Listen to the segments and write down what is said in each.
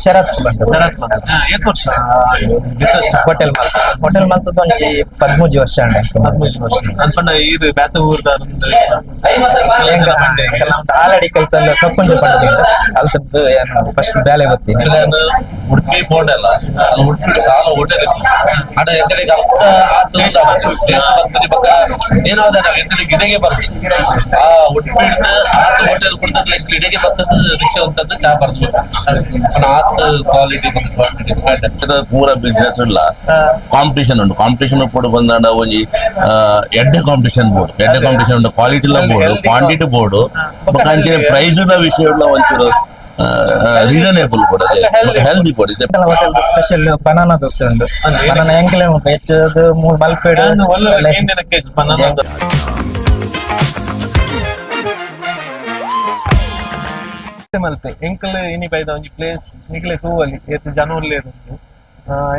ಶರತ್ ಬಂದು ಶರತ್ ಬಂದು ಎಷ್ಟು ವರ್ಷ ಬಿಸ್ನೆಸ್ ಹೋಟೆಲ್ ಮಲ್ತದ ಒಂಜಿ 13 ವರ್ಷ ಅಂಡೆ 15 ವರ್ಷ ಅನ್ಕೊಂಡ ಇದು ಬ್ಯಾತ ಊರ್ದ ಆಲ್ರೆಡಿ ಕೈತಲ್ಲ ಕಪ್ಪಂಜಿ ಪಂಡ ಅಲ್ತದ್ದು ಏನು ಫಸ್ಟ್ ಬೇಲೆ ಗೊತ್ತೀನಿ ಉಡುಪಿ ಬೋರ್ಡ್ ಅಲ್ಲ ಅಲ್ಲಿ ಉಡುಪಿ ಸಾಲ ಹೋಟೆಲ್ ಅಡ ಎಂಕಲಿಗೆ ಅರ್ಥ ಆತು ಟೇಸ್ಟ್ ಬರ್ತದೆ ಪಕ್ಕ ಏನಾದ ನಾವು ಎಂಕಲಿಗೆ ಗಿಡಗೆ ಬರ್ತದೆ ಆ ಉಡುಪಿ ಹಿಡಿದು ಆತು ಹೋಟೆಲ್ ಕೊಡ್ತದ ಗಿಡಗೆ ಬರ್ತದ ವಿಷಯ ಅಂತದ್ದು ಚಾ ಬರ್ದು ಆತು ಕ್ವಾಲಿಟಿ ಕ್ವಾಂಟಿಟಿ ಪೂರ ಬಿಸ್ನೆಸ್ ಇಲ್ಲ ಕಾಂಪಿಟೇಷನ್ ಉಂಟು ಕಾಂಪಿಟೇಷನ್ ಬೋರ್ಡ್ ಬಂದಾಂಡ ಒಂಜಿ ಎಡ್ಡೆ ಕಾಂಪಿಟೇಷನ್ ಉಂಟು ಕ್ವಾಲಿಟಿ ಬೋರ್ಡ್ ಕ್ವಾಂಟಿಟಿ ಬೋರ್ಡ್ ಅಂಚಿನ ಪ್ರೈಸ್ ವಿಷಯ ಒಂಚೂರು ರೀಸನೇಬಲ್ ಕೂಡ ಹೆಲ್ದಿ ಕೂಡ ಇದೆ. ಹೋಟೆಲ್ ಸ್ಪೆಷಲ್ ಬನಾನಾ ದೋಸೆ ಉಂಟು ಬನಾನಾ ಎಂಕಲೆ ಉಂಟು ಹೆಚ್ಚದು 3 ಬಲ್ಪೇಡು ಮಲ್ಪೆ ಎಂಕಲ್ ಇನಿ ಬೈದ ಒಂಜಿ ಪ್ಲೇಸ್ ನಿಕ್ಲೆ ತೂವಲ್ಲಿ ಏತ್ ಜನವಲ್ಲಿ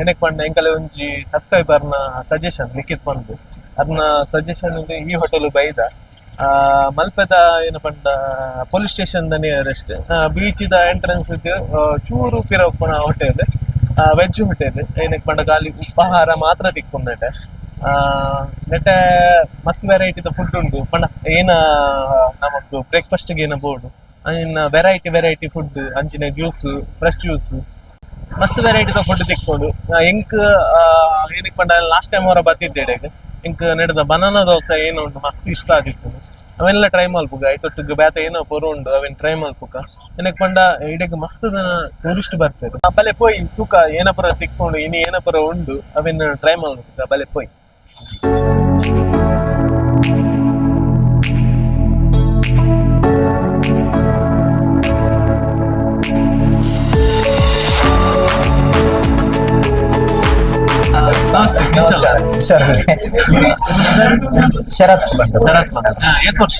ಏನಕ್ಕೆ ಪಂಡ ಎಂಕಲೆ ಒಂಜಿ ಸಬ್ಸ್ಕ್ರೈಬರ್ನ ಸಜೆಷನ್ ಲಿಖಿತ್ ಬಂದು ಅದನ್ನ ಸಜೆಷನ್ ಈ ಹೋಟೆಲ್ ಬೈದ ಮಲ್ಪೆದ ಏನ ಪಂಡ police station nearest beach the entrance ಚೂರು ಪಿರಪ್ಪನ ಹೋಟೆಲ್ ವೆಜ್ ಹೋಟೆಲ್ ಏನಕ್ಕೆ ಪಂಡ ಖಾಲಿ ಉಪಹಾರ ಮಾತ್ರ ತಿಕ್ಕೊಂಡೆ ನೆಟ್ಟೆ ಮಸ್ತ್ ವೆರೈಟಿದ ಫುಡ್ ಉಂಟು ಪಂಡ ಏನ ನಮಕ್ ಬ್ರೇಕ್ಫಾಸ್ಟ್ ಗೆ ಏನ ಬೋರ್ಡ್ ಇನ್ನ ವೆರೈಟಿ ಫುಡ್ ಅಂಚಿನ ಜ್ಯೂಸ್ ಫ್ರೆಶ್ ಜ್ಯೂಸ್ ಮಸ್ತ್ ವೆರೈಟಿದ ಫುಡ್ ತಿಕ್ಕೊಂಡು ಎಂಕ್ ಏನಕ್ಕೆ ಪಂಡ ಲಾಸ್ಟ್ ಟೈಮ್ ಅವರ ಬತ್ತಿದ್ದೇಡೆ ಇಂಕ್ ನಡೆದ ಬನಾನಾ ದೋಸೆ ಏನು ಉಂಟು ಮಸ್ತ್ ಇಷ್ಟ ಆಗಿತ್ತು ಅವೆಲ್ಲ ಟ್ರೈ ಮಲ್ಪುಗ ಐತೊಟ್ಟಿಗೆ ಬ್ಯಾತ ಏನೋ ಪೊರು ಉಂಡು ಅವೇನ್ ಟ್ರೈ ಮಲ್ಪುಗ ಏನಕ್ಕೆ ಪಂಡ ಇಡೀಗ ಮಸ್ತ್ ಟೂರಿಸ್ಟ್ ಬರ್ತಾರೆ ಬಲೆ ಪೋಯ್ ತೂಕ ಏನಪರ ತಿಕ್ಕೊಂಡು ಇನಿ ಏನಪರ ಉಂಡು ಅವೇನ್ ಟ್ರೈ ಮಲ್ಪುಗ ಬಲೆ ಪೋಯ್ ಶರತ್ ಬಂದು ಎಷ್ಟು ವರ್ಷ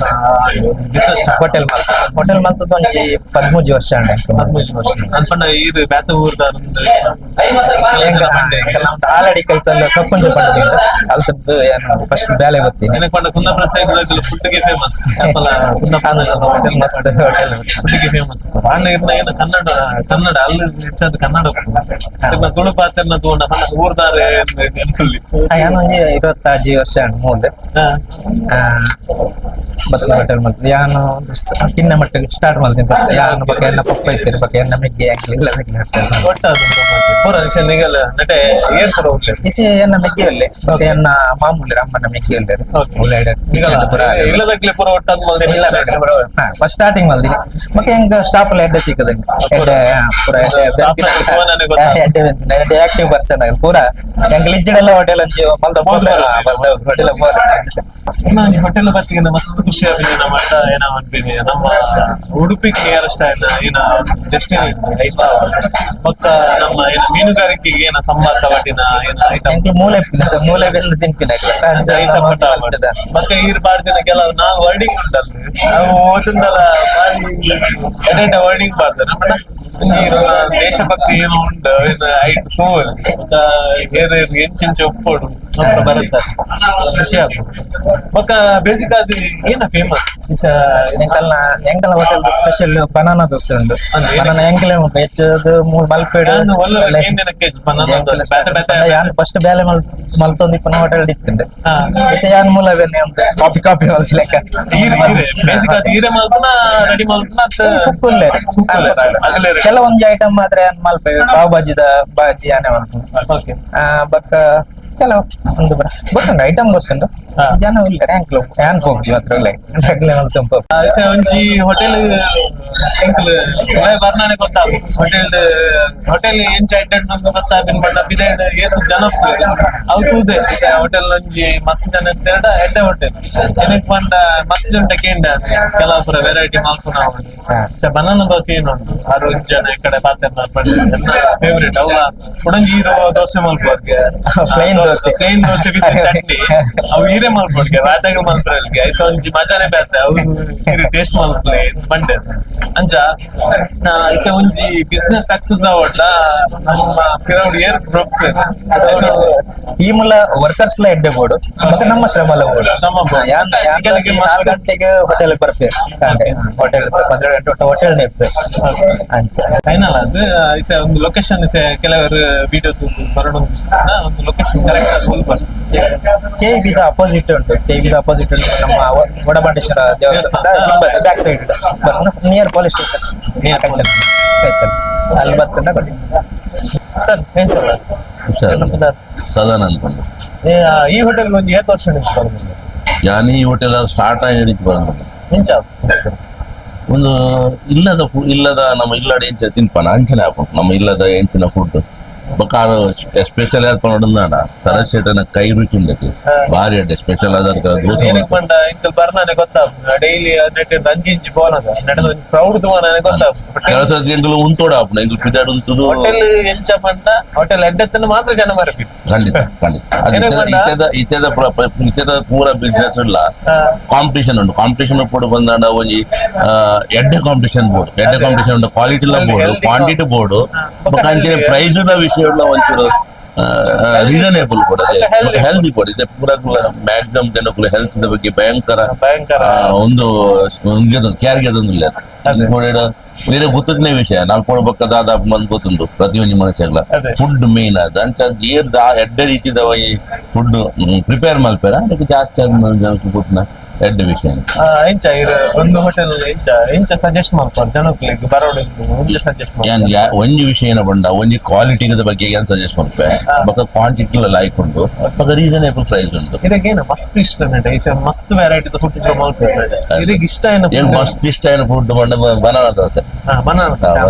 ಹೋಟೆಲ್ ಮಲ್ತದ ಒಂಜಿ 13 ವರ್ಷ ಅಂಡೆ 15 ವರ್ಷ ಅನ್ಕೊಂಡ ಇದು ಬ್ಯಾತ ಊರ್ದ ಆಲ್ರೆಡಿ ಕೈತಲ್ಲ ಕಪ್ಪಂಜಿ ಪಂಡ ಅಲ್ತದ್ದು ಏನು ಫಸ್ಟ್ ಬೇಲೆ ಗೊತ್ತೀನಿ ಏನಕ್ಕೆ ಪಂಡ ಕುಂದಾಪುರ ಸೈಡ್ ಫುಡ್ಗೆ ಫೇಮಸ್ ಹೋಟೆಲ್ ಮಸ್ತ್ ಹೋಟೆಲ್ ಫುಡ್ಗೆ ಫೇಮಸ್ ಪಾಂಡ ಇರ್ನ ಏನು ಕನ್ನಡ ಅಲ್ಲಿ ಹೆಚ್ಚಾದ ಕನ್ನಡ ತುಳು ಪಾತ್ರನ ತಗೊಂಡ ಊರ್ದಾರೆ ಯಾನೊಂಜಿ 26 ವರ್ಷ ಮೂಲೆ ಬತ್ತಲ ಹೋಟೆಲ್ ಮಲ್ತದೆ ಯಾನು ಕಿನ್ನ ಮಟ್ಟಿಗೆ ಸ್ಟಾರ್ಟ್ ಮಾಡ್ತೀನಿ ಯಾನು ಬಗ್ಗೆ ಎನ್ನ ಪಪ್ಪ ಇರ್ತೀರಿ ಬಗ್ಗೆ ಎನ್ನ ಮೆಗ್ಗೆ ಆಗ್ಲಿ ಇಲ್ಲ ಇಸಿ ಎನ್ನ ಮೆಗ್ಗೆ ಒಳ್ಳೆ ಮತ್ತೆ ಎನ್ನ ಮಾಮೂಲಿ ಅಮ್ಮನ ಮೆಗ್ಗೆ ಫಸ್ಟ್ ಸ್ಟಾರ್ಟಿಂಗ್ ಮಲ್ದಿನಿ ಮತ್ತೆ ಹೆಂಗ ಸ್ಟಾಪ್ ಎಲ್ಲ ಎಡ್ಡೆ ಸಿಕ್ಕದ ಎಡ್ಡೆ ಆಕ್ಟಿವ್ ಪರ್ಸನ್ ಪೂರ ಹೆಂಗ ಲಿಜ್ಜಿಡೆಲ್ಲ ಹೋಟೆಲ್ ಹಂಚಿ ಮಲ್ದ ಹೋಟೆಲ್ ಹೋಟೆಲ್ ಬರ್ತಿಗೆ ಮಸ್ತ್ ಖುಷಿ ಆಗಿದೆ ನಮ್ಮ ಏನ ಅನ್ಬಿನಿ ನಮ್ಮ ಉಡುಪಿಗೆ ನಿಯರೆಸ್ಟ್ ಆಯ್ತು ಏನ ಡೆಸ್ಟಿನೇಷನ್ ಆಯ್ತಾ ಪಕ್ಕ ನಮ್ಮ ಏನ ಮೀನುಗಾರಿಕೆಗೆ ಏನ ಸಂಬಂಧ ಪಟ್ಟಿನ ಏನ ಐಟಮ್ ಮೂಲೆ ಬೆಲ್ಲ ತಿನ್ಪಿನ ಮತ್ತೆ ಈರ್ ಬಾರ್ದಿನ ಕೆಲವು ನಾಲ್ಕು ವರ್ಡಿಂಗ್ ಉಂಟಲ್ಲಿ ನಾವು ಓದಿಂದಲ್ಲ ವರ್ಡಿಂಗ್ ಬಾರ್ತಾರೆ ದೇಶಭಕ್ತಿ ಏನು ಉಂಟು ಐಟ್ ಫೋನ್ ಎಂಚಿಂಚು ಒಪ್ಪೋಡು ಬರುತ್ತೆ ಖುಷಿ ಆಗ್ತದೆ ಬೊಕ್ಕ ಬೇಸಿಕ್ ಅದು ಏನ ಫೇಮಸ್ ಎಂಕಲ ಹೋಟೆಲ್ ಸ್ಪೆಷಲ್ ಬನಾನಾ ದೋಸೆ ಉಂಟು ಬನಾನಾ ಎಂಕಲೆ ಉಂಟು ಹೆಚ್ಚದು 3 ಬಲ್ಪೇಡು ಯಾನ್ ಫಸ್ಟ್ ಬೇಲೆ ಮಲ್ತೊಂದು ಪುನಃ ಹೋಟೆಲ್ ಇತ್ತಂಡೆ ಯಾನ್ ಮೂಲವೇನೆ ಅಂತ ಕಾಪಿ ಮಲ್ತಿಲೆಕ್ಕ ಕೆಲವೊಂದು ಐಟಮ್ ಮಾತ್ರ ಮಲ್ಪೆ ಪಾವ್ ಬಾಜಿ ಆನೆ ಮಲ್ತು ಬಕ್ಕ ಕೆಲವು ಒಂದು ಗೊತ್ತುಂಟು ಐಟಮ್ ಗೊತ್ತುಂಟು ಜನ ಇಲ್ಲ ರ್ಯಾಂಕ್ ಹೋಗ್ತೀವಿ ಅದ್ರಲ್ಲೇ ಒಂಜಿ ಹೋಟೆಲ್ ಬರ್ನಾನೆ ಗೊತ್ತಾಗ ಹೋಟೆಲ್ ಎಂಚ ಅಡ್ಡಾಡ್ ಬಸ್ ಆಪಿನ ಬಣ್ಣ ಬಿದೆಡ್ ಏತು ಜನ ಅವ್ತುದೆ ಹೋಟೆಲ್ ಒಂಜಿ ಮಸ್ತ್ ಜನ ಎಡ್ಡೆ ಹೋಟೆಲ್ ಏನಕ್ಕೆ ಬಂದ ಮಸ್ತ್ ಜನ ಕೇಂಡ ಕೆಲವು ಪುರ ವೆರೈಟಿ ಮಾಲ್ಪುನ ಬನಾನಾ ದೋಸೆ ಏನುಂಟು 6 ಜನ ಈ ಕಡೆ ಪಾತ್ರ ಫೇವ್ರೇಟ್ ಅವ ಉಡಂಜಿ ದೋಸೆ ಮಲ್ಪುವರ್ಗೆ ದೋಸೆ ಪ್ಲೇನ್ ದೋಸೆ ವಿತ್ ಚಟ್ನಿ ಅವು ಹೀರೆ ಮಲ್ಪೊಡ್ಗೆ ರಾತ್ರಿ ಮಲ್ಪೊಡ್ಗೆ ಆಯ್ತು ಒಂಜಿ ಮಜಾನೆ ಬೇತೆ ಅವು ಟೇಸ್ಟ್ ಮಲ್ಪಲೆ ಬಂಡೆ ಅಂಚ ಇಸ ಒಂಜಿ ಬಿಸ್ನೆಸ್ ಸಕ್ಸಸ್ ಆವಡ್ಡ ನಮ್ಮ ಪಿರೌಡ್ ಏರ್ ಟೀಮ್ಲ ವರ್ಕರ್ಸ್ ಲ ಎಡ್ಡೆ ಬೋಡು ಮತ್ತೆ ನಮ್ಮ ಶ್ರಮಲ ಬೋಡು ಶ್ರಮ ಬೋಡು. ಯಾಕೆ 4 ಗಂಟೆಗೆ ಹೋಟೆಲ್ ಬರ್ಪೇರು ಹೋಟೆಲ್ 12 ಗಂಟೆ ಹೋಟೆಲ್ ನೆಪ್ಪೆ ಅಂಚ ಫೈನಲ್ ಅದು ಇಸ ಒಂದು ಲೊಕೇಶನ್ ಇಸ ಕೆಲವರು ವಿಡಿಯೋ ಬರೋಣ ಒಂದು ಲೊಕೇಶನ್ ಕರೆಕ್ಟ್ ಸ್ವಲ್ಪ KB ದ ಅಪೋಸಿಟ್ ಉಂಟು KB ದ ಅಪೋಸಿಟ್ ಉಂಟು ನಮ್ಮ ವಡಬಂಡೇಶ್ವರ ದೇವಸ್ಥಾನದ back side near police station ಅಲ್ಲಿ ಬರ್ತದೆ ಸರ್ ಏನ್ ಸರ್ ಸದಾನಂದ ಈ ಹೋಟೆಲ್ ಒಂದು 7 ವರ್ಷ ನಿಂತು ಬರೋದಿಲ್ಲ ಯಾನಿ ಈ ಹೋಟೆಲ್ ಸ್ಟಾರ್ಟ್ ಆಗಿ ಬಂದ ಹೆಂಚ ಒಂದು ಇಲ್ಲದ ನಮ್ಮ ಇಲ್ಲಡ ಎಂಚ ತಿನ್ಪನ ಅಂಚನೆ ಹಾಕೊಂಡು ನಮ್ಮ ಇಲ್ಲದ ಎಂಚಿನ ಫುಡ್ ಬಕಾರ ಸ್ಪೆಷಲ್ ನೋಡಿದಾಡ ಸರಸ್ಯಟನ ಕೈ ರುಚಿ ಉಂಡಕ್ಕೆ ಭಾರಿ ಅಡ್ಡೆ ಸ್ಪೆಷಲ್ ಆದ ದೋಸೆ ಏನಕ್ಕೆ ಬಂಡ ಇಂಕಲ್ ಬರ್ನಾನೆ ಗೊತ್ತಾಗ್ತದೆ ಡೈಲಿ ನೆಟ್ಟಿಂದ ಅಂಜಿ ಇಂಚಿ ಬೋನದ ನಡೆದ ಪ್ರೌಡ್ ನನಗೆ ಗೊತ್ತಾಗ್ತದೆ ಕೆಲಸ ಎಂಗ್ಲು ಉಂತೋಡ ಆಪಣ ಎಂಗ್ಲು ಪಿದಾಡ್ ಉಂತುದು ಹೋಟೆಲ್ ಎಂಚ ಬಂಡ ಹೋಟೆಲ್ ಎಡ್ಡೆತ್ತನ್ನು ಮಾತ್ರ ಜನ ಮರಬೇಕು ಖಂಡಿತ ಇತ್ಯದ ಪೂರ ಬಿಸ್ನೆಸ್ ಇಲ್ಲ ಕಾಂಪಿಟೇಷನ್ ಉಂಟು ಕಾಂಪಿಟೇಷನ್ ಬೋರ್ಡ್ ಬಂದಾಡ ಒಂಜಿ ಎಡ್ಡೆ ಕಾಂಪಿಟೇಷನ್ ಉಂಟು ಕ್ವಾಲಿಟಿ ಬೋರ್ಡ್ ಕ್ವಾಂಟಿಟಿ ಬೋರ್ಡ್ ಅಂಚನೆ ಪ್ರೈಸ್ ವಿಷಯ ಒಂಚೂರು ರೀಸನೇಬಲ್ ಕೂಡ ಹೆಲ್ದಿ ಕೂಡ ಇದೆ ಪೂರ ಮ್ಯಾಕ್ಸಿಮಮ್ ಜನಕ್ಕೂ ಹೆಲ್ತ್ ಬಗ್ಗೆ ಭಯಂಕರ ಒಂದು ಕ್ಯಾರಿಗೆ ಅದೊಂದಿಲ್ಲ ಬೇರೆ ಗೊತ್ತಿನ ವಿಷಯ ನಾವು ಕೊಡ್ಬೇಕಾದ ಮಂದ್ ಗೊತ್ತುಂಟು ಪ್ರತಿಯೊಂದು ಮನುಷ್ಯಗಳ ಫುಡ್ ಮೇನ್ ಅದು ಅಂತ ಏರ್ ಎಡ್ಡೆ ರೀತಿದವ ಈ ಫುಡ್ ಪ್ರಿಪೇರ್ ಮಲ್ಪೇರ ಅದಕ್ಕೆ ಜಾಸ್ತಿ ಆದ ಜನಕ್ಕೆ ಗೊತ್ತಿನ ಎಡ್ಡೆ ವಿಷಯ ಎಂಚ ಒಂದು ಹೋಟೆಲ್ ಎಂಚ ಸಜೆಸ್ಟ್ ಮಾಡ್ತಾರೆ ಜನಕ್ಕೆ ಬರೋಡು ಒಂದೇ ಸಜೆಸ್ಟ್ ಮಾಡ್ತಾರೆ ಒಂಜಿ ವಿಷಯ ಏನ ಬಂಡ ಒಂಜಿ ಕ್ವಾಲಿಟಿ ಬಗ್ಗೆ ಏನ್ ಸಜೆಸ್ಟ್ ಮಾಡ್ಪೆ ಬಕ್ಕ ಕ್ವಾಂಟಿಟಿ ಎಲ್ಲ ಆಯ್ಕೊಂಡು ಬಕ್ಕ ರೀಸನೇಬಲ್ ಪ್ರೈಸ್ ಉಂಟು ಇದಕ್ಕೇನು ಮಸ್ತ್ ಇಷ್ಟ ನಡೆ ಈ ಮಸ್ತ್ ವೆರೈಟಿ ಫುಡ್ ಮಾಡ್ತಾರೆ ಇದಕ್ಕೆ ಇಷ್ಟ ಏನು ಮಸ್ತ್ ಇಷ್ಟ ಏನು ಫುಡ್ ಬಂಡ ಬನಾನಾ ದೋಸೆ ಬನಾನಾ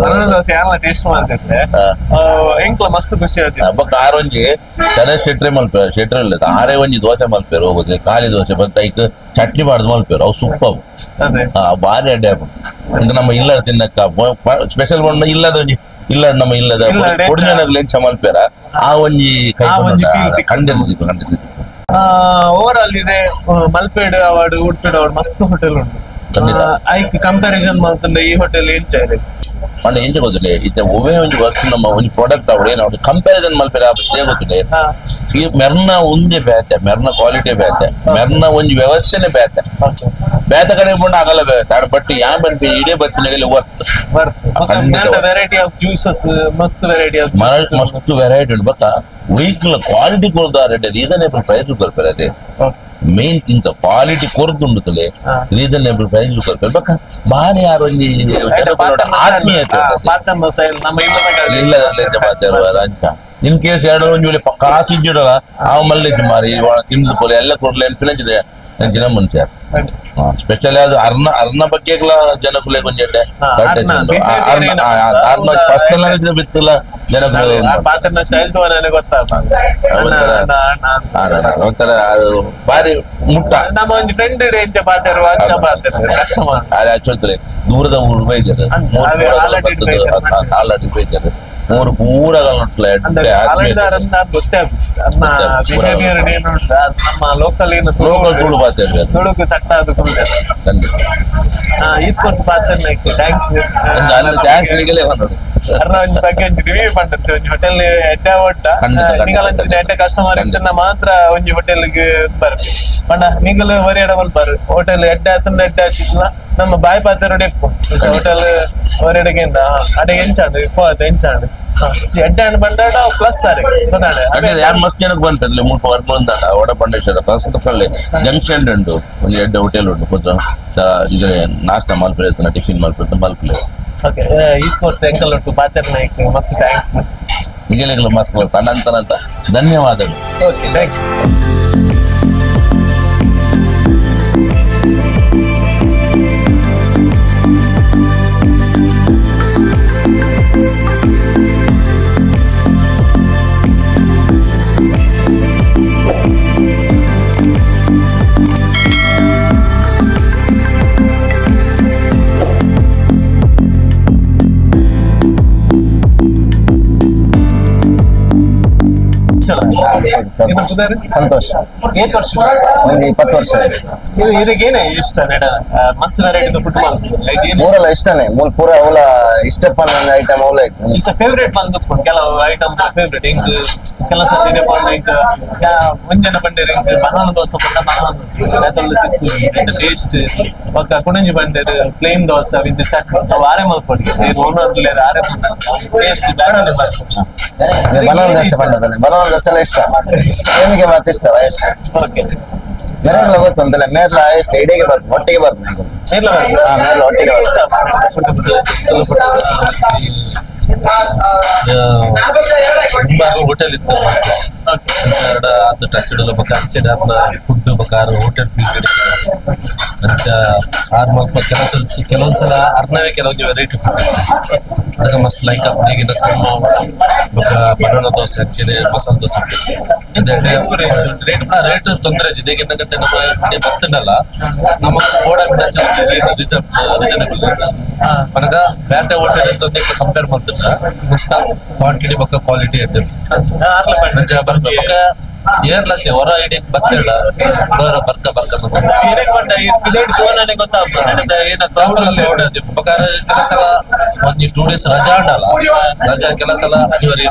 ದೋಸೆ ಎಲ್ಲ ಟೇಸ್ಟ್ ಮಾಡ್ತಿರ್ತೆ ಎಂಕ್ಲ ಮಸ್ತ್ ಖುಷಿ ಆಯ್ತು ಬಕ್ಕ ಆರೊಂಜಿ ಸರ ಶೆಟ್ರೆ ಮಲ್ಪೆ ಶೆಟ್ರೆ ಇಲ್ಲ ಆರೇ ಒಂಜಿ ದೋಸೆ ಮಲ್ಪೇರು ಹೋಗುದು ಖಾಲಿ ದೋಸೆ ಬತ್ತ ಐಕ್ ಚಟ್ನಿ ಮಾಡ್ದು ಮಲ್ಪೇರು ಅವು ಸೂಪರ್ ಭಾರಿ ಅಡ್ಡೆ ಇಂದ ನಮ್ಮ ಇಲ್ಲದ ತಿನ್ನಕ್ಕ ಸ್ಪೆಷಲ್ ಬಂಡ ಇಲ್ಲದ ಒಂಜಿ ಇಲ್ಲ ನಮ್ಮ ಇಲ್ಲದ ಕೊಡಿನಗ್ಲು ಎಂಚ ಮಲ್ಪೇರ ಆ ಒಂಜಿ ಕೈ ಖಂಡಿತ ಓವರ್ ಆಲ್ ಇದೆ ಮಲ್ಪೇಡ್ ಅವಾರ್ಡ್ ಉಡುಪಿಡ್ ಅವಾರ್ಡ್ ಮಸ್ತ್ ಹೋಟೆಲ್ ಉಂಟು ಐಕ್ ಕಂಪ್ಯಾರಿಸನ್ ಮಾಡ್ತಂದ್ರೆ ಈ ಹೋಟೆಲ್ ಎಂಚ ಇದೆ ಅಂಡ್ ಎಂಚ ಗೊತ್ತಿಲ್ಲ ಇತ್ತೆ ಒವೇ ಒಂಜಿ ವಸ್ತು ನಮ್ಮ ಒಂಜಿ ಪ್ರಾಡಕ್ಟ್ ಅವಡು ಏನು ಕಂಪ್ಯಾರಿಸನ್ ಮಲ್ಪೇರ ಆಪತ್ತೇ ಗೊತ್ತಿಲ್ಲ ಈ ಮೆರ್ನ ಒಂದೇ ಬೇತೆ ಮೆರ್ನ ಕ್ವಾಲಿಟಿ ಬೇತೆ ಮೆರ್ನ ಒಂಜಿ ವ್ಯವಸ್ಥೆನೆ ಬೇತೆ ಬೇತೆ ಕಡೆ ಬಂಡ ಆಗಲ್ಲ ಬೇತೆ ಬಟ್ ಯಾ ಬಂದು ಇಡೇ ಬತ್ತಿನಾಗಲಿ ವರ್ತ್ ವೆರೈಟಿ ಆಫ್ ಜ್ಯೂಸಸ್ ಮಸ್ತ್ ವೆರೈಟಿ ಆಫ್ ಮಸ್ತ್ ವೆರೈಟಿ ಉಂಟು ಬಕ್ಕ ವೆಹಿಕಲ್ ಕ್ವಾಲಿಟಿ ಕೊಡ್ತಾರೆ ರೀಸನೇಬಲ್ ಪ್ರೈಸ್ ಬರ್ತಾರೆ ಅದೇ ಮೇನ್ ಥಿಂಗ್ ಕ್ವಾಲಿಟಿ ಕೊರದುಂಡುತ್ತಲೆ ರೀಸನೇಬಲ್ ಪ್ರೈಸ್ ಬರ್ತಾರೆ ಬಕ್ಕ ಬಾರಿ ಯಾರು ಆತ್ಮೀಯತೆ ಇಲ್ಲದ ಅಂತ ನಿನ್ ಕೇಸ್ ಎರಡು ಒಂಜಿ ವೇಳೆ ಕಾಸು ಇದ್ದಿಡಲ್ಲ ಆ ಮಲ್ಲಿದ್ದು ಮಾರಿ ತಿಂದು ಪೋಲೆ ಎಲ್ಲ ಕೊಡ್ಲಿ ನೆನಪಿನಂಚಿದೆ ನೆನಪಿನ ಮನುಷ್ಯ ಸ್ಪೆಷಲ್ ಅದು ಅರ್ನ ಬಗ್ಗೆ ಜನಕ್ಕೂ ಕೊಂಚೆ ಫಸ್ಟ್ ಬಿತ್ತಿಲ್ಲ ಜನಕ್ಕೂ ಒಂಥರ ಬಾರಿ ಮುಟ್ಟ ನಮ್ಮ ಒಂದು ಫ್ರೆಂಡ್ ಆಚೋಲ್ತಲೆ ದೂರದ ಊರು ಬೈತಾರೆ ಆಲ್ರೆಡಿ ಬೈತಾರೆ ಮೂರು ಪೂರಗಳ ನಮ್ಮ ಲೋಕಲ್ ಏನು ತುಳು ಪಾತ್ರೆ ತುಳುಕು ಸಟ್ಟ ಅದು ಇತ್ತು ಪಾತ್ರೆ ಥ್ಯಾಂಕ್ಸ್ ಥ್ಯಾಂಕ್ಸ್ ನಿಗಲೇ ಬಂದೋಡು ಬಗ್ಗೆ ರಿವ್ಯೂ ಮಾಡ್ತಾರೆ ಒಂಜಿ ಹೋಟೆಲ್ ಎಡ್ಡೆ ಒಟ್ಟ ನಿಗಲಂಚಿನ ಎಡ್ಡೆ ಕಸ್ಟಮರ್ ಇಂಟನ್ನ ಮಾತ್ರ ಒಂಜಿ ಹೋಟೆಲ್ಗೆ ಬರ್ಬೇಕು ಪಂಡ ನಿಗಲು ಒರಿಯಡ ಮಲ್ಪಾರು ಹೋಟೆಲ್ ಎಡ್ಡೆ ಹತ್ತಂಡ ಎಡ್ಡೆ ಹಚ್ಚಿಲ್ಲ ನಮ್ಮ ಬಾಯಿ ಪಾತ್ರೆ ಎಪ್ಪು ಹೋಟೆಲ್ ಒರಿಯಡಗಿಂದ ಅಡೆಗೆ ಎಂಚಾಡು ಇಪ್ಪ ಎಂಚಾಡು ಎಡ್ಡೆ ಹಣ್ಣು ಬಂದಾಡ ಪ್ಲಸ್ ಸಾರಿ ಗೊತ್ತಾಡೆ ಯಾರು ಮಸ್ತ್ ಜನಕ್ಕೆ ಬಂತಂದ್ರೆ ಮೂರು ವರ್ಕ್ ಬಂದಾಡ ವಡಬಂಡೇಶ್ವರ ಕಳ್ಳಿ ಜಂಕ್ಷನ್ ಉಂಟು ಒಂದು ಎಡ್ಡೆ ಹೋಟೆಲ್ ಉಂಟು ಕೊಂಚ ಇದ್ರೆ ನಾಷ್ಟ ಮಲ್ಪಲೆ ಟಿಫಿನ್ ಮಲ್ಪಲೆ ಓಕೆ ಈ ಕೋರ್ಸ್ ಎಂಕಲ್ ಉಂಟು ಪಾತ್ರೆ ನಾಯ್ಕ ಮಸ್ತ್ ಥ್ಯಾಂಕ್ಸ್ ಈಗಲೇ ಮಸ್ತ್ ಅನಂತ ಧನ್ಯವಾದಗಳು ಓಕೆ ಥ್ಯಾಂಕ್ ಯು ಇನ್ನು ಪುದರ್ ಸಂತೋಷ್ ಏತ್ ವರ್ಷ ಒಂದು 20 ವರ್ಷ ಇದಕ್ಕೇನೆ ಇಷ್ಟ ನೆಡ ಮಸ್ತ್ ವೆರೈಟಿ ಫುಡ್ ಲೈಕ್ ಏನು ಮೂರೆಲ್ಲ ಇಷ್ಟನೇ ಮೂಲ ಪೂರ ಅವಲ ಇಷ್ಟಪನ್ನ ಐಟಮ್ ಅವಲ ಐತೆ ಇಸ್ ಫೇವರೇಟ್ ಬಂದು ಕೆಲವು ಐಟಮ್ ಫೇವರೇಟ್ ಹಿಂಗ್ ಕೆಲ ಸರ್ತಿ ಇದೆ ಬಂದು ಹಿಂಗ್ ಮುಂಜಾನೆ ಬಂದಿರ ಹಿಂಗ್ ಬನಾನಾ ದೋಸೆ ಬಂದ ಬನಾನಾ ದೋಸೆ ಅದೊಂದು ಸಿಕ್ಕು ಟೇಸ್ಟ್ ಪಕ್ಕ ಕುಣಂಜಿ ಬಂದಿರ ಪ್ಲೇನ್ ದೋಸೆ ವಿತ್ ಚಟ್ನಿ ಅವು ಆರೆ ಮಲ್ಪಡಿ ಇದು ಒಂದೊಂದು ಆರೆ ಟೇಸ್ಟ್ ಬ್ಯಾರೆ ಬನಾನಾ ದೋಸೆ ಬಂದದಲ್ಲ ಬನಾನಾ ದೋಸೆ ಎಲ್ಲ ಇಷ್ಟ ನಿಮಗೆ ಮತ್ತೆ ಇಷ್ಟ ಎಷ್ಟು ಓಕೆ ಮೇರೆಲ್ಲ ಗೊತ್ತಂತಲ್ಲ ಮೇರೆಲ್ಲ ಎಷ್ಟು ಇಡೆಗೆ ಬರ್ತದೆ ಒಟ್ಟಿಗೆ ಬರ್ತದೆ ಇಲ್ಲ ಮೇರೆಲ್ಲ ಒಟ್ಟಿಗೆ ಬರ್ತದೆ ತುಂಬಾ ಹೋಟೆಲ್ ಇತ್ತು ಅದು ಟಚ್ಡ್ ಬಕ ಅಂಚೆ ಫುಡ್ ಬಕಾರ ಹೋಟೆಲ್ ಫೀಲ್ ಅಂಚ ಆರ್ ಮಲ್ಪ ಕೆಲವೊಂದ್ಸಲ ಅರ್ನವೇ ಕೆಲವೊಂದು ವೆರೈಟಿ ಫುಡ್ ಅದಕ್ಕೆ ಮಸ್ತ್ ಲೈಕ್ ಅಪ್ಪಿಗಿನ ತುಂಬ ಬಕ ಬನಾನಾ ದೋಸೆ ಹಚ್ಚಿದೆ ಮಸಾಲ ದೋಸೆ ರೇಟ್ ತೊಂದರೆ ಜೊತೆಗೆ ನಮ್ಮ ಮನೆ ಬರ್ತದಲ್ಲ ನಮ್ಮ ಓಡ ರೀಸನಬಲ್ మనక ಬೇರೆ ಹೋಟೆಲ್ ಅಂತ ಕಂಪೇರ್ ಮಾಡ್ತಿಲ್ಲ ಕ್ವಾಂಟಿಟಿ ಬಕ್ಕ ಕ್ವಾಲಿಟಿ ಐತೆ ಮಂಚ ಬರ್ಬೇಕ ಏರ್ಲತ್ತೆ ಹೊರ ಐಡಿ ಬರ್ತಿಲ್ಲ ಬರ್ಕ ಓಡೋದು ಬಕಾರ ಕೆಲಸಲ ಒಂದು 2 days ರಜಾ ಉಂಡಲ್ಲ ರಜಾ ಕೆಲಸಲ ಅನಿವಾರ್ಯ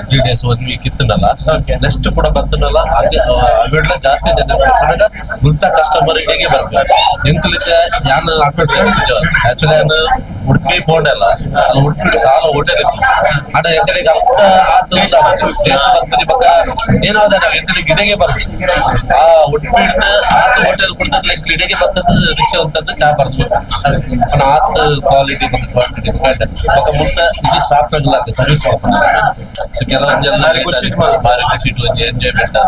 3 days 1 week ಇತ್ತನಲ್ಲ ನೆಕ್ಸ್ಟ್ ಕೂಡ ಬರ್ತನಲ್ಲ ಹಾಗೆ ಅವಿಡ್ಲ ಜಾಸ್ತಿ ಜನ ನನಗ ಗುಂತ ಕಸ್ಟಮರ್ ಹೇಗೆ ಬರ್ಬೇಕು ಎಂಕಲಿದ್ದ ಯಾನು ಆಕ್ಚುಲಿ ನಾನು ಉಡುಪಿ ಬೋರ್ಡ್ ಅಲ್ಲ ಅಲ್ಲಿ ಉಡುಪಿ ಸಾಲ ಹೋಟೆಲ್ ಅಡ ಎಂಕಲಿಗೆ ಅರ್ಥ ಆತು ಟೇಸ್ಟ್ ಬರ್ತದೆ ಬಕ್ಕ ಏನಾದ ನಾವು ಎಂಕಲಿಗೆ ಗಿಡಗೆ ಬರ್ತದೆ ಆ ಉಡುಪಿ ಆತು ಹೋಟೆಲ್ ಕೊಡ್ತದೆ ಗಿಡಗೆ ಬರ್ತದೆ ರಿಕ್ಷೆ ಅಂತದ್ದು ಚಾ ಬರ್ದು ಆತ್ ಕ್ವಾಲಿಟಿ ಮತ್ತು ಕ್ವಾಂಟಿಟಿ ಬಕ್ಕ ಮುಂದೆ ಇದು ಸ್ಟಾಪ್ ಆಗಿಲ್ಲ ಸರ್ವಿಸ್ ಮಾಡ್ಕೊಂಡು ಸೊ ಕೆಲವೊಂದು ಜನ ಭಾರಿ ಖುಷಿ ಎಂಜಾಯ್ಮೆಂಟ್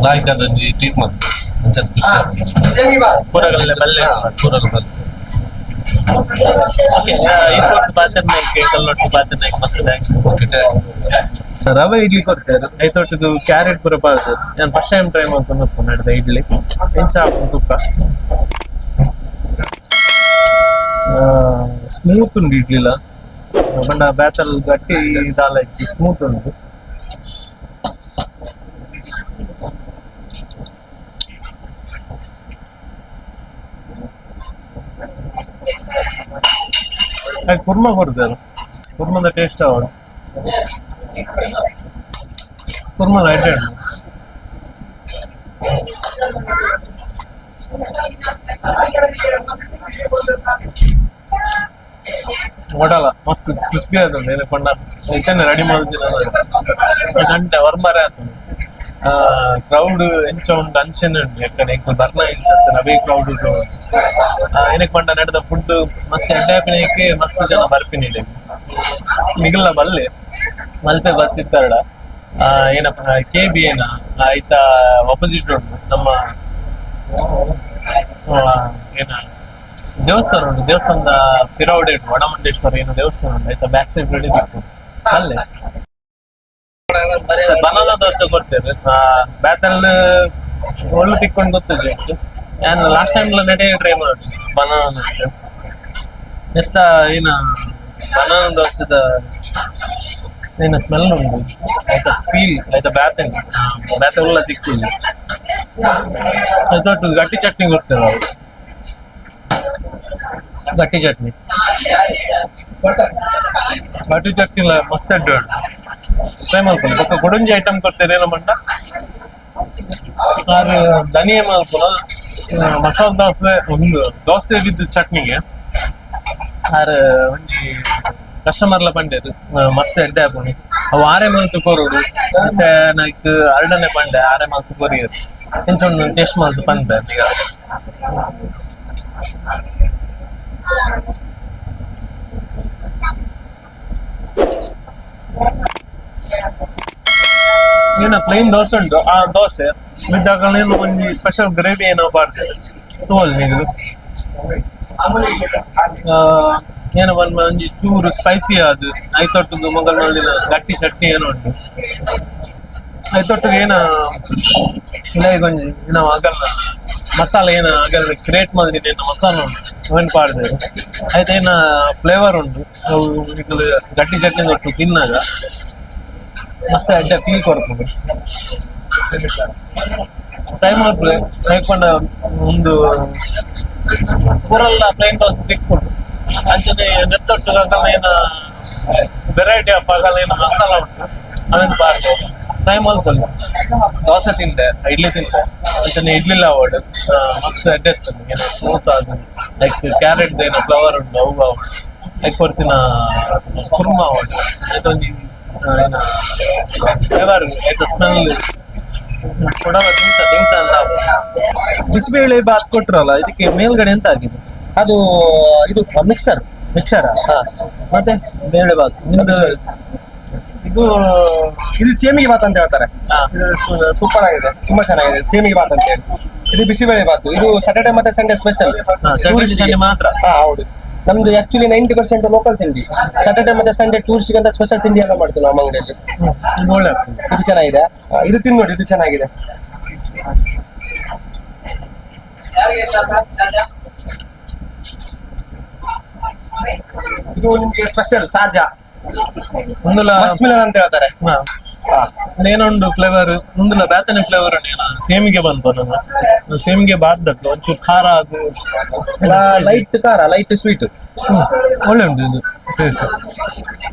ನಾಯ್ಕದೊಂದು ಟ್ರೀಟ್ಮೆಂಟ್ ಒಂದ್ಸರಿ ಖುಷಿ ಪೂರಗಲ್ಲ ಬಲ್ಲೆ ಪೂರಗಳು ಬರ್ತದೆ ಇದೊಟ್ಟು ಪಾತ್ರ ಕಲ್ಲೊಟ್ಟು ಪಾತ್ರ ಮಸ್ತ್ ಥ್ಯಾಂಕ್ಸ್ ರವೆ ಇಡ್ಲಿ ಕೊಡ್ತಾರೆ ಐತೊಟ್ಟಿಗೆ ಕ್ಯಾರೆಟ್ ಪೂರ ಪಾರ್ದು ನಾನು ಫಸ್ಟ್ ಟೈಮ್ ಟ್ರೈ ಮಾಡ್ಕೊಂಡು ನಡೆದ ಇಡ್ಲಿ ಎಂಚ ತುಪ್ಪ ಸ್ಮೂತ್ ಉಂಡು ಇಡ್ಲಿಲ್ಲ ಬಂಡ ಬ್ಯಾತಲ್ ಗಟ್ಟಿ ದಾಲ ಇಚ್ಚಿ ಸ್ಮೂತ್ ಉಂಟು ಕುರ್ಮಾ ಕೊಡ್ತಾರೆ ಕುರ್ಮದ ಟೇಸ್ಟ್ ಅವಳು ಕುರ್ಮಾ ಲೈಟ್ ಒಡಲ್ಲ ಮಸ್ತ್ ಕ್ರಿಸ್ಪಿ ಆತಂದು ಏನೇ ಕೊಂಡ ಹೆಚ್ಚನೆ ರೆಡಿ ಮಾಡಿದ್ದೀನಿ ಗಂಟೆ ವರ್ಮರೆ ಆತಂದು ಕ್ರೌಡ್ ಎಂಚ ಉಂಟು ಅಂಚನೆ ಉಂಟು ಯಾಕಂದ್ರೆ ಎಂಕ್ ಬರ್ನ ಎಂಚ ನವೇ ಕ್ರೌಡ್ ಉಂಟು ಏನಕ್ಕೆ ಪಂಡ ನಡೆದ ಫುಡ್ ಮಸ್ತ್ ಎಡ್ಡಾಪಿನಕ್ಕೆ ಮಸ್ತ್ ಜನ ಬರ್ಪಿನಿದೆ ಮಿಗಲ್ಲ ಬಲ್ಲೆ ಮಲ್ಪೆ ಬರ್ತಿತ್ತಾರಡ ಏನಪ್ಪ KB ಏನ ಆಯ್ತ ಆಪೋಸಿಟ್ ಉಂಟು ನಮ್ಮ ಏನ ದೇವಸ್ಥಾನ ಉಂಟು ದೇವಸ್ಥಾನದ ಪಿರೌಡೆ ಉಂಟು ವಡಮಂಡೇಶ್ವರ ಏನೋ ದೇವಸ್ಥಾನ ಉಂಟು ಆಯ್ತಾ ಬ್ಯಾಕ್ ಸೈಡ್ ರೆಡಿ ಸಿಕ್ತು ಅಲ್ಲೇ ಬನಾನಾ ದೋಸೆ ಕೊಡ್ತೇವೆ ಬ್ಯಾತಲ್ ಒಳ್ಳೆ ತಿಕ್ಕೊಂಡು ಗೊತ್ತಿದೆ ನಾನು ಲಾಸ್ಟ್ ಟೈಮ್ ನಡೆ ಟ್ರೈ ಮಾಡಿ ಬನಾನಾ ದೋಸೆ ಎಷ್ಟ ಏನ ಬನಾನಾ ದೋಸೆದ ಏನ ಸ್ಮೆಲ್ ಉಂಟು ಆಯ್ತಾ ಫೀಲ್ ಆಯ್ತಾ ಬ್ಯಾತಲ್ ಬ್ಯಾತಲ್ ತಿಕ್ಕಿಲ್ಲ ಅದೊಟ್ಟು ಗಟ್ಟಿ ಚಟ್ನಿ ಕೊಡ್ತೇವೆ ಅವರು ಗಟ್ಟಿ ಚಟ್ನಿ ಮಸ್ತ್ ಅಡ್ಡು ಟ್ರೈ ಮಾಡ್ಕೊಂಡು ಪಕ್ಕ ಕೊಡಂಜಿ ಐಟಮ್ ಕೊಡ್ತೇನೆ ಏನೋ ಮಂಡ ಆರು ಧನಿಯಾ ಮಾಡ್ಕೊಂಡು ಮಸಾಲ ದೋಸೆ ಒಂದು ದೋಸೆ ಬಿದ್ದು ಚಟ್ನಿಗೆ ಆರು ಒಂಜಿ ಕಸ್ಟಮರ್ಲ ಪಂಡೇರು ಮಸ್ತ್ ಎಡ್ಡೆ ಹಾಕೊಂಡು ಅವು ಆರೆ ಮಲ್ತು ಕೊರೋಡು ನೈಕ್ ಅರ್ಡನೆ ಪಂಡೆ ಆರೆ ಮಲ್ತು ಕೊರಿಯರು ಎಂಚೊಂದು ಟೇಸ್ಟ್ ಮಲ್ತು ಪಂದೆ ಈಗ ಏನೋ ಪ್ಲೇನ್ ದೋಸೆ ಉಂಟು ಆ ದೋಸೆ ಬಿದ್ದಾಗ ಒಂದು ಸ್ಪೆಷಲ್ ಗ್ರೇವಿ ಏನೋ ಮಾಡ್ತಾರೆ ತೋಲ್ ನೀವು ಏನೋ ಒಂದು ಚೂರು ಸ್ಪೈಸಿ ಅದು ಐತೊಟ್ಟದು ಮೊಗಲ್ನಲ್ಲಿನ ಗಟ್ಟಿ ಚಟ್ನಿ ಏನೋ ಉಂಟು ಐತೊಟ್ಟಿಗೆ ಏನ ಇಲ್ಲಗೊಂಜಿ ಏನೋ ಆಗಲ್ಲ ಮಸಾಲೆ ಏನ ಆಗಲ್ಲ ಕ್ರಿಯೇಟ್ ಮಾಡಿದ್ರೆ ಏನೋ ಮಸಾಲೆ ಉಂಟು ಅವನ್ ಪಾಡ್ದೆ ಆಯ್ತು ಏನ ಫ್ಲೇವರ್ ಉಂಟು ಅವು ಗಟ್ಟಿ ಚಟ್ನಿ ಕೊಟ್ಟು ತಿನ್ನಾಗ ಮಸ್ತ್ ಅಡ್ಡ ಟೀ ಕೊಡ್ತದೆ ಟೈಮ್ ಆಗ್ತದೆ ಹೇಳ್ಕೊಂಡ ಒಂದು ಊರೆಲ್ಲ ಪ್ಲೇನ್ ದೋಸೆ ತಿಕ್ಕೊಟ್ಟು ಅಂಚನೆ ನೆತ್ತೊಟ್ಟು ಏನ ವೆರೈಟಿ ಆಫ್ ಏನ ಮಸಾಲ ಉಂಟು ಅದನ್ನು ಬಾರ್ದು ಟೈಮ್ ಆಗ್ತದೆ ದೋಸೆ ತಿಂದೆ ಇಡ್ಲಿ ತಿಂದೆ ಅಂಚನೆ ಇಡ್ಲಿಲ್ಲ ಅವಾರ್ಡ್ ಮಸ್ತ್ ಅಡ್ಡ ಇರ್ತದೆ ಏನೋ ಸ್ಮೂತ್ ಅದು ಲೈಕ್ ಕ್ಯಾರೆಟ್ ಏನೋ ಫ್ಲವರ್ ಉಂಟು ಅವು ಲೈಕ್ ಕೊಡ್ತಿನ ಕುರ್ಮಾ ಅವಾರ್ಡ್ ಅದೊಂದು ಏನ ಫ್ಲೇವರ್ ಆಯ್ತು ಸ್ಮೆಲ್ ಕೊಡವ ತಿಂತ ಅಂತ ಬಿಸಿಬೇಳೆ ಬಾತ್ ಕೊಟ್ರಲ್ಲ ಇದಕ್ಕೆ ಮೇಲ್ಗಡೆ ಎಂತ ಆಗಿದೆ ಅದು ಇದು ಮಿಕ್ಸರ್ ಮಿಕ್ಸರ್ ಮತ್ತೆ ಬೇಳೆ ಬಾತ್ ನಿಮ್ದು ಇದು ಇದು ಸೇಮಿಗೆ ಬಾತ್ ಅಂತ ಹೇಳ್ತಾರೆ. ಹಾ. ಇದು ಸೂಪರ್ ಆಗಿದೆ, ತುಂಬಾ ಚೆನ್ನಾಗಿದೆ ಸೇಮಿಗೆ ಬಾತ್ ಅಂತ ಹೇಳಿ. ಇದು ಬಿಸಿಬೇಳೆ ಬಾತು, ಇದು ಸ್ಯಾಟರ್ಡೆ ಮತ್ತೆ ಸಂಡೇ ಸ್ಪೆಷಲ್. ಸಂಡೇ ಮಾತ್ರ. ಹಾ ಹೌದು, ನಮ್ದು ಆಕ್ಚುಲಿ 90% ಲೋಕಲ್ ತಿಂಡಿ. ಸ್ಯಾಟರ್ಡೆ ಮತ್ತೆ ಸಂಡೇ ಟೂರಿಸ್ಟ್ಗೆ ಅಂತ ಸ್ಪೆಷಲ್ ತಿಂಡಿ ಎಲ್ಲ ಮಾಡ್ತೀವಿ ನಮ್ಮ ಅಂಗಡಿಯಲ್ಲಿ. ಇದು ಒಳ್ಳೆ ಇದು ಚೆನ್ನಾಗಿದೆ, ಇದು ತಿಂದು ನೋಡಿ, ಇದು ಚೆನ್ನಾಗಿದೆ. ಇದು ನಿಮ್ಗೆ ಸ್ಪೆಷಲ್ ಸಾರ್ಜಾ ಮುಂದಲ ಮಸ್ಮಿಲನ್ ಅಂತ ಹೇಳ್ತಾರೆ. ಏನೊಂದು ಫ್ಲೇವರ್ ಮುಂದಲ ಬ್ಯಾತನೆ ಫ್ಲೇವರ್ ಸೇಮಿಗೆ ಬಂತು ನನ್ನ ಸೇಮಿಗೆ ಬಾದ್ದಕ್ಕ ಒಂಚೂರು ಖಾರ ಅದು ಲೈಟ್ ಖಾರ, ಲೈಟ್ ಸ್ವೀಟ್, ಒಳ್ಳೆ ಉಂಟು ಇದು ಟೇಸ್ಟ್.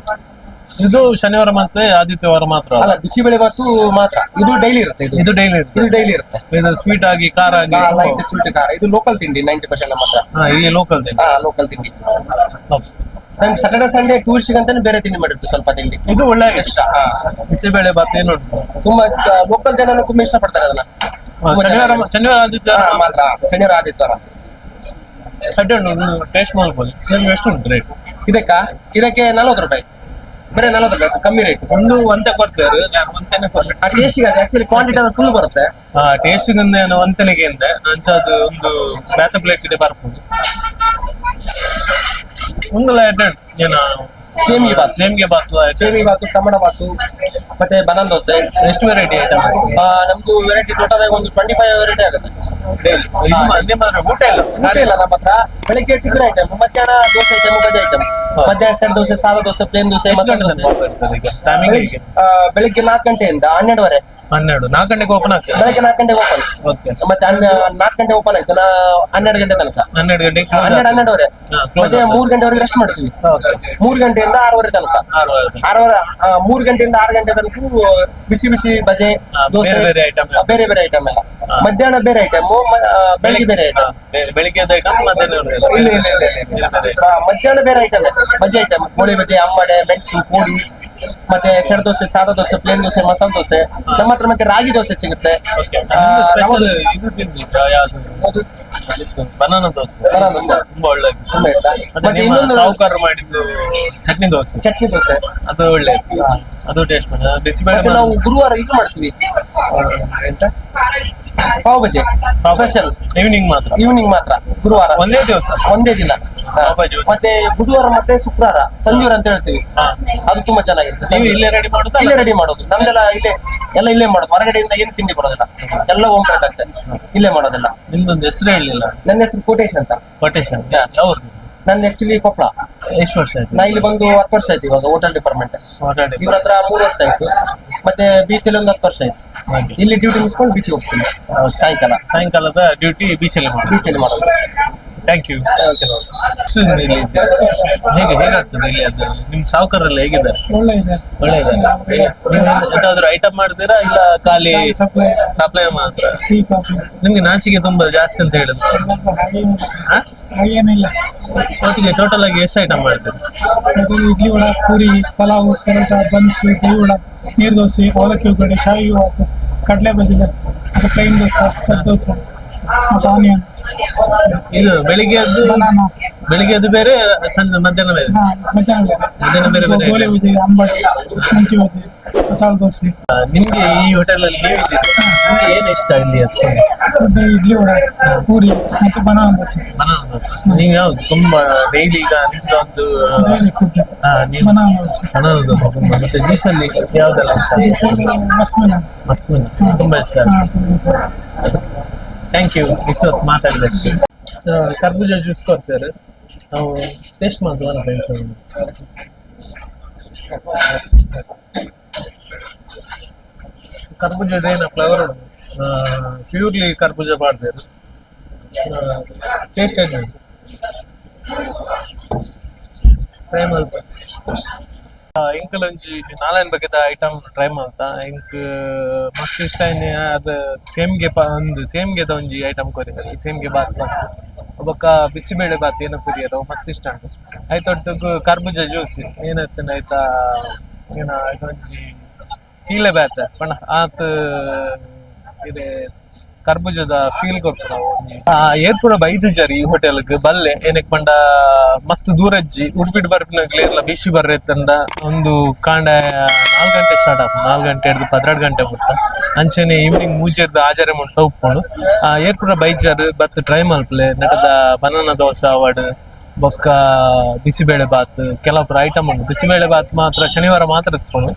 ಇದು ಶನಿವಾರ ಮತ್ತೆ ಆದಿತ್ಯವಾರ ಮಾತ್ರ ಅಲ್ಲ, ಬಿಸಿಬೇಳೆ ಬಾತು ಮಾತ್ರ. ಇದು ಡೈಲಿ ಇರುತ್ತೆ, ಇದು ಡೈಲಿ ಇರುತ್ತೆ. ಇದು ಡೈಲಿ ಇರುತ್ತೆ. ಇದು ಸ್ವೀಟ್ ಆಗಿ ಖಾರ ಆಗಿ ಲೈಟ್ ಸ್ವೀಟ್ ಖಾರ. ಇದು ಲೋಕಲ್ ತಿಂಡಿ 90% ನಮ್ಮ ಹತ್ರ. ಇಲ್ಲಿ ಲೋಕಲ್ ಲೋಕಲ್ ತಿಂಡಿ. ನಮ್ಗೆ ಸ್ಯಾಟರ್ಡೆ ಸಂಡೇ ಟೂರಿಸ್ಟ್ಗೆ ಅಂತಾನೆ ಬೇರೆ ತಿಂಡಿ ಮಾಡಿರ್ತೀವಿ ಸ್ವಲ್ಪ ತಿಂಡಿ. ಇದು ಒಳ್ಳೆ ಇಷ್ಟ. ಬಿಸಿಬೇಳೆ ಬಾತ್ ಏನು ಉಂಟು ತುಂಬಾ ಲೋಕಲ್ ಜನ ತುಂಬಾ ಇಷ್ಟಪಡ್ತಾರೆ ಅದನ್ನ. ಶನಿವಾರ ಆದಿತ್ಯವಾರ ಮಾತ್ರ, ಶನಿವಾರ ಆದಿತ್ಯವಾರ ಅಡ್ಡೆ ಉಂಟು, ಟೇಸ್ಟ್ ಮಾಡ್ಬೋದು. ನಿಮ್ಗೆ ಎಷ್ಟು ಉಂಟು ರೇಟ್ ಇದಕ್ಕೆ 40 ರೂಪಾಯಿ, ಬರೀ 40 ರೂಪಾಯಿ, ಕಮ್ಮಿ ರೇಟ್. ಒಂದು ಒಂತೆ ಕೊಡ್ತಾರೆ, ಒಂತೆನೆ ಕೊಡ್ತಾರೆ. ಆ ಟೇಸ್ಟಿಗೆ ಅದು ಆಕ್ಚುಲಿ ಕ್ವಾಂಟಿಟಿ ಅದು ಫುಲ್ ಬರುತ್ತೆ. ಟೇಸ್ಟಿಗೆ ಒಂತೆನೆಗೆ ಅಂದೆ ನಂಚದು ಒಂದು ಬ್ಯಾತ ಪ್ಲೇಟ್ ಇದೆ ಬರ್ಬೋದು. ಒಂದು ಏನು ಸೇಮಿಗೆ ಬಾತ್, ಸೇಮ್ಗೆ ಬಾತು, ಸೇಮಿಗೆ ಬಾತು, ಟೊಮಟೊ ಬಾತು, ಮತ್ತೆ ಬನಾನ್ ದೋಸೆ. ಎಷ್ಟು ವೆರೈಟಿ ಐಟಮ್? ನಮ್ದು ವೆರೈಟಿ ಟೋಟಲ್ ಆಗಿ ಒಂದು 25 ವೆರೈಟಿ ಆಗುತ್ತೆ. ಊಟ ಇಲ್ಲ ಊಟ ಇಲ್ಲ ನಮ್ಮ ಹತ್ರ. ಬೆಳಿಗ್ಗೆ ಟಿಫಿನ್ ಐಟಮ್, ಮಧ್ಯಾಹ್ನ ದೋಸೆ ಐಟಮ್, ಬಜೆ ಐಟಮ್. ಮಧ್ಯಾಹ್ನ ಸೆಟ್ ದೋಸೆ, ಸಾದಾ ದೋಸೆ, ಪ್ಲೇನ್ ದೋಸೆ, ಮಸಾಲೆ ದೋಸೆ. ಬೆಳಿಗ್ಗೆ 4 ಗಂಟೆಯಿಂದ 12:30. 4 ಗಂಟೆಗೆ ಓಪನ್ ಆಗ್ತದೆ. ಬೆಳಗ್ಗೆ 4 ಗಂಟೆಗೆ ಓಪನ್. ಓಕೆ. ಮತ್ತೆ 4 ಗಂಟೆ ಓಪನ್ ಆಯ್ತು, 12 ಗಂಟೆ ತನಕ. 12 ಗಂಟೆಗೆ 12:30. ಮತ್ತೆ 3 ಗಂಟೆವರೆಗೆ ರೆಸ್ಟ್ ಮಾಡ್ತೀವಿ. 3 ಗಂಟೆಯಿಂದ 6:30 ತನಕ. 3 ಗಂಟೆಯಿಂದ 6 ಗಂಟೆ ತನಕ ಬಿಸಿ ಬಿಸಿ ಬಜೆ, ದೋಸೆ, ಬೇರೆ ಐಟಮ್, ಬೇರೆ ಬೇರೆ ಐಟಮ್ ಎಲ್ಲ. ಮಧ್ಯಾಹ್ನ ಬೇರೆ ಐಟಮ್, ಬೆಳಿಗ್ಗೆ ಬೇರೆ ಐಟಮ್. ಬೆಳಿಗ್ಗೆ ಐಟಮ್ ಮಧ್ಯಾಹ್ನ ಮಧ್ಯಾಹ್ನ ಬೇರೆ ಐಟಮ್, ಬಜೆ ಐಟಮ್, ಕೋಳಿ ಬಜೆ, ಅಂಬಡೆ, ಮೆಣಸು, ಪೂರಿ, ಮತ್ತೆ ಸೆಡ್ ದೋಸೆ, ಸಾದಾ ದೋಸೆ, ಪ್ಲೇನ್ ದೋಸೆ, ಮಸಾಲೆ ದೋಸೆ. ನಮ್ಮ ಹತ್ರ ಮತ್ತೆ ರಾಗಿ ದೋಸೆ ಸಿಗುತ್ತೆ. ಬನಾನಾ ದೋಸೆ, ಬನಾನಾ ದೋಸೆ ತುಂಬಾ ಒಳ್ಳೆ, ತುಂಬಾ ಇಷ್ಟ. ಮತ್ತೆ ಇನ್ನೊಂದು ಸಾವುಕಾರ ಮಾಡಿದ್ದು ಚಟ್ನಿ ದೋಸೆ, ಚಟ್ನಿ ದೋಸೆ, ಅದು ಒಳ್ಳೆ, ಅದು ಟೇಸ್ಟ್ ಮಾಡಿ. ಬಿಸಿಬೇಳೆ ಮತ್ತೆ ನಾವು ಗುರುವಾರ ಇದು ಮಾಡ್ತೀವಿ, ಎಂತ ಪಾವ್ ಬಜೆ ಸ್ಪೆಷಲ್. ಈವ್ನಿಂಗ್ ಮಾತ್ರ, ಈವ್ನಿಂಗ್ ಮಾತ್ರ, ಗುರುವಾರ ಒಂದೇ ದಿವಸ, ಒಂದೇ ದಿನ. ಪಾವ್ ಭಾಜಿ. ಮತ್ತೆ ಬುಧವಾರ ಮತ್ತೆ ಶುಕ್ರವಾರ ಸಂಜೂರ ಅಂತ ಹೇಳ್ತೀವಿ, ಅದು ತುಂಬಾ ಚೆನ್ನಾಗಿರುತ್ತೆ. ನೀವು ಇಲ್ಲೇ ರೆಡಿ ಮಾಡೋದು? ಇಲ್ಲೇ ರೆಡಿ ಮಾಡೋದು, ನಮ್ದೆಲ್ಲ ಇಲ್ಲೇ, ಎಲ್ಲ ಇಲ್ಲೇ ಮಾಡೋದು. ಹೊರಗಡೆಯಿಂದ ಏನು ತಿಂಡಿ ಬರೋದಿಲ್ಲ, ಎಲ್ಲ ಹೋಮ್ ಪ್ರಾಡಕ್ಟ್ ಇಲ್ಲೇ ಮಾಡೋದಿಲ್ಲ. ನಿಮ್ದೊಂದು ಹೆಸರು ಹೇಳಲಿಲ್ಲ. ನನ್ನ ಹೆಸರು ಕೋಟೇಶ್ ಅಂತ. ಕೊಟೇಶನ್ ಯಾವ್ದು? ನಂದು ಆಕ್ಚುಲಿ ಕೊಪ್ಪಳ. ಎಷ್ಟು ವರ್ಷ ಆಯ್ತು? ನಾ ಇಲ್ಲಿ ಬಂದು 10 ವರ್ಷ ಆಯ್ತು ಇವಾಗ, ಹೋಟೆಲ್ ಡಿಪಾರ್ಟ್ಮೆಂಟ್. ಇವ್ರ ಹತ್ರ 3 ವರ್ಷ ಆಯ್ತು. ಮತ್ತೆ ಬೀಚಲ್ಲಿ ಒಂದು 10 ವರ್ಷ ಆಯ್ತು. ಇಲ್ಲಿ ಡ್ಯೂಟಿ ಮುಗಿಸ್ಕೊಂಡು ಬೀಚಿಗೆ ಹೋಗ್ತೀನಿ ಸಾಯಂಕಾಲದ ಡ್ಯೂಟಿ ಬೀಚಲ್ಲಿ ಮಾಡೋದು. Thank you. ಹೇಗಾಗ್ತದೆ ಇಲ್ಲಿ ಅದು? ನಿಮ್ ಸಾವುಕಾರೆಲ್ಲ ಹೇಗಿದ್ದಾರೆ? ಒಳ್ಳೆ ಇದ್ದಾರೆ. ಎಂತಾದ್ರು ಐಟಮ್ ಮಾಡ್ತೀರಾ ಇಲ್ಲ ಖಾಲಿ ಸಪ್ಲೈ ಮಾತ್ರ? ನಿಮ್ಗೆ ನಾಚಿಕೆ ತುಂಬಾ ಜಾಸ್ತಿ ಅಂತ ಹೇಳಿದ್ರು. ಹಾಗೇನಿಲ್ಲ, ಒಟ್ಟಿಗೆ ಟೋಟಲ್ ಆಗಿ ಎಷ್ಟು ಐಟಮ್ ಮಾಡ್ತೀರಿ? ಇಡ್ಲಿ ವಡ, ಪೂರಿ, ಪಲಾವ್, ಪರೋಟ, ಬನ್ಸು, ದಹಿ ವಡ, ನೀರು ದೋಸೆ, ಅವಲಕ್ಕಿ ಒಗ್ಗರಣೆ, ಶಾವಿಗೆ ಬಾತು, ಕಡಲೆ ಬದಿಲ, ಮತ್ತೆ ಪ್ಲೈನ್ ದೋಸೆ, ಸೆಟ್ ದೋಸೆ, ಮತ್ತೆ ಆನಿಯನ್. ಇದು ಬೆಳಿಗ್ಗೆದ್ದು ಬೇರೆ, ಸಂಜೆ ಮಧ್ಯಾಹ್ನ ಬೇರೆ? ಮಧ್ಯಾಹ್ನ ಬೇರೆ ಬೇರೆ. ಗೋಲಿ ಬಜೆ, ಅಂಬಡೆ, ಮುಂಚಿ ಬಜೆ, ಮಸಾಲೆ ದೋಸೆ. ನಿಮ್ಗೆ ಈ ಹೋಟೆಲ್ ಅಲ್ಲಿ ನಿಮ್ಗೆ ಏನ್ ಇಷ್ಟ ಇಲ್ಲಿ ಅಂತ? ಇಡ್ಲಿ ವಡ, ಪೂರಿ, ಮತ್ತೆ ಬನಾನಾ ದೋಸೆ. ನೀವು ಯಾವ್ದು ತುಂಬಾ ಡೈಲಿ ಈಗ ನಿಮ್ದು ಒಂದು ನೀವು ಬನಾನಾ ದೋಸೆ, ಬನಾನಾ ದೋಸೆ ತುಂಬಾ, ಮತ್ತೆ ಜ್ಯೂಸಲ್ಲಿ ಯಾವ್ದೆಲ್ಲ ಇಷ್ಟ? ಮಸ್ಮಿನ ತುಂಬಾ ಇಷ್ಟ. ಥ್ಯಾಂಕ್ ಯು, ಇಷ್ಟೊತ್ತು ಮಾತಾಡ್ಬೇಕು. ಕರ್ಬೂಜ ಜ್ಯೂಸ್ ಕೊಡ್ತಾರೆ, ನಾವು ಟೇಸ್ಟ್ ಮಾಡ್ತೀವಿ ಫ್ರೆಂಡ್ಸ್. ಕರ್ಬೂಜದ ಏನ ಫ್ಲೇವರ್ ಉಂಟು ಪ್ಯೂರ್ಲಿ ಕರ್ಬೂಜ ಮಾಡ್ದೇರು ಟೇಸ್ಟ್ ಆಯ್ತು ಟ್ರೈ ಮಾಡ್ತಾ ಇಂಕಲ್ ಒಂಜಿ ನಾಲ್ಕು ಬಗೆದ ಐಟಮ್ ಟ್ರೈ ಮಾಡ್ತಾ ಇಂಕ್ ಮಸ್ತ್ ಇಷ್ಟ ಆಯ್ನೆ ಅದು ಸೇಮ್ಗೆ ಒಂದು ಸೇಮ್ಗೆದ ಒಂಜಿ ಐಟಮ್ ಕೊರಿಯರ್ ಸೇಮ್ಗೆ ಬಾತ್ ಬಂತು ಬೊಕ್ಕ ಬಿಸಿಬೇಳೆ ಬಾತ್ ಏನೋ ಕೊರಿಯರ್ ಮಸ್ತ್ ಇಷ್ಟ ಉಂಟು ಆಯ್ತೊಟ್ಟಿಗೆ ಕರ್ಬೂಜ ಜ್ಯೂಸ್ ಏನಾಯ್ತು ಆಯ್ತಾ ಏನ ಒಂಜಿ ಕೀಲೆ ಬ್ಯಾತ ಪಂಡ ಆತ್ ಇದೆ ಕರ್ಬೂಜದ ಫೀಲ್ ಕೊಡ್ತು ನಾವು ಏರ್ಪುರ ಬೈದು ಜರಿ ಈ ಹೋಟೆಲ್ಗೆ ಬಲ್ಲೆ ಏನಕ್ಕೆ ಪಂಡ ಮಸ್ತ್ ದೂರಜ್ಜಿ ಉಡ್ಬಿಟ್ಟು ಬರ್ಪಿನಾಗ್ಲಿರ್ಲ ಬಿಸಿ ಬರ್ರೆತ್ತಂದ ಒಂದು ಕಾಂಡ 4 ಗಂಟೆ ಸ್ಟಾರ್ಟ್ ಆಪ್ 4 ಗಂಟೆ ಹಿಡಿದು 12 ಗಂಟೆ ಬಿಟ್ಟ ಅಂಚೆನೆ ಈವ್ನಿಂಗ್ ಮೂಜೆರ್ದು ಆಜಾರೆ ಮುಟ್ಟ ಉಪ್ಪುಂಡು ಏರ್ಪುರ ಬೈಜರ್ ಬತ್ ಟ್ರೈ ಮಲ್ಪಲೆ ನೆಟದ ಬನಾನಾ ದೋಸೆ ಅವಡ್ ಬೊಕ್ಕ ಬಿಸಿಬೇಳೆ ಬಾತ್ ಕೆಲವೊಬ್ರು ಐಟಮ್ ಉಂಟು ಬಿಸಿಬೇಳೆ ಬಾತ್ ಮಾತ್ರ ಶನಿವಾರ ಮಾತ್ರ ಇಟ್ಕೊಂಡು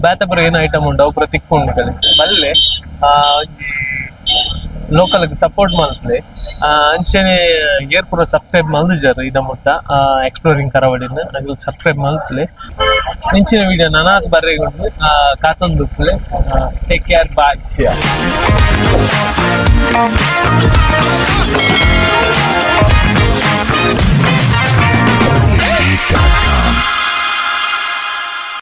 ಬ್ಯಾತಪುರ ಏನು ಐಟಮ್ ಉಂಟು ಅವು ತಿಕ್ಕೊಂಡು ಬಲ್ಲೆ ಲೋಕಲ್ ಸಪೋರ್ಟ್ ಮಾಡ್ತದೆ ಅಂಚೆನೆ ಏರ್ಪುರ ಸಬ್ಸ್ಕ್ರೈಬ್ ಮಲ್ದಿಜಾರ್ ಇದ ಮುಟ್ಟ ಎಕ್ಸ್ಪ್ಲೋರಿಂಗ್ ಕರಾವಳಿನ ಅದ್ರಲ್ಲಿ ಸಬ್ಸ್ಕ್ರೈಬ್ ಮಲ್ತಲೆ ಇಂಚಿನ ವಿಡಿಯೋ ನಾನಾತ್ ಬರ್ರೆಗೊಂಡು ಕಾತೊಂದು ಟೇಕ್ ಕೇರ್ ಬಾಯ್